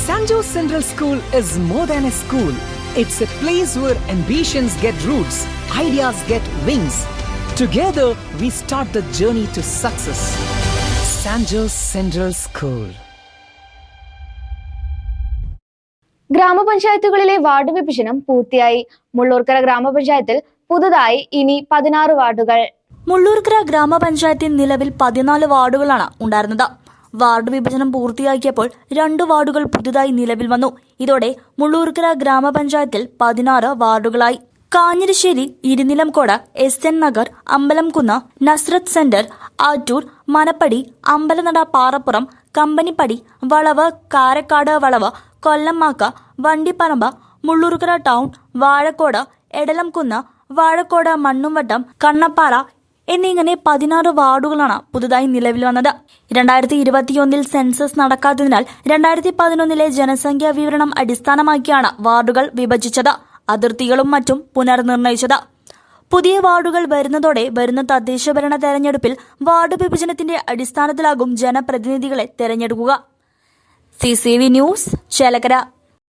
St. Jose Central School is more than a school. It's a place where ambitions get roots, ideas get wings. Together, we start the journey to success. St. Jose Central School. ഗ്രാമപഞ്ചായത്തുകളിലെ ward വിഭജനം പൂർത്തിയായി. മുള്ളൂർക്കര ഗ്രാമപഞ്ചായത്തിൽ പുതുതായി ഇനി 16 വാർഡുകൾ. മുള്ളൂർക്കര ഗ്രാമപഞ്ചായത്തിൽ നിലവിൽ 14 വാർഡുകളാണ് ഉണ്ടായിരുന്നത്. വാർഡ് വിഭജനം പൂർത്തിയാക്കിയപ്പോൾ 2 വാർഡുകൾ പുതുതായി നിലവിൽ വന്നു. ഇതോടെ മുള്ളൂർക്കര ഗ്രാമപഞ്ചായത്തിൽ 16 വാർഡുകളായി. കാഞ്ഞിരശ്ശേരി, ഇരുനിലംകോട്, SN നഗർ, അമ്പലംകുന്ന്, നസ്രത്ത് സെന്റർ, ആറ്റൂർ, മനപ്പടി, അമ്പലനട, പാറപ്പുറം, കമ്പനിപ്പടി, വളവ്, കാരക്കാട് വളവ്, കൊല്ലമാക്ക, വണ്ടിപ്പറമ്പ്, മുള്ളൂർക്കര ടൗൺ, വാഴക്കോട്, എടലംകുന്ന്, വാഴക്കോട്, മണ്ണുംവട്ടം, കണ്ണപ്പാറ എന്നിങ്ങനെ 16 വാർഡുകളാണ് പുതുതായി നിലവിൽ വന്നത്. 2021 സെൻസസ് നടക്കാത്തതിനാൽ 2011 ജനസംഖ്യാ വിവരണം അടിസ്ഥാനമാക്കിയാണ് വാർഡുകൾ വിഭജിച്ചത്. അതിർത്തികളും മറ്റും പുനർനിർണയിച്ചത്. പുതിയ വാർഡുകൾ വരുന്നതോടെ വരുന്ന തദ്ദേശഭരണ തെരഞ്ഞെടുപ്പിൽ വാർഡ് വിഭജനത്തിന്റെ അടിസ്ഥാനത്തിലാകും ജനപ്രതിനിധികളെ തെരഞ്ഞെടുക്കുക. CCV news, Chelakkara.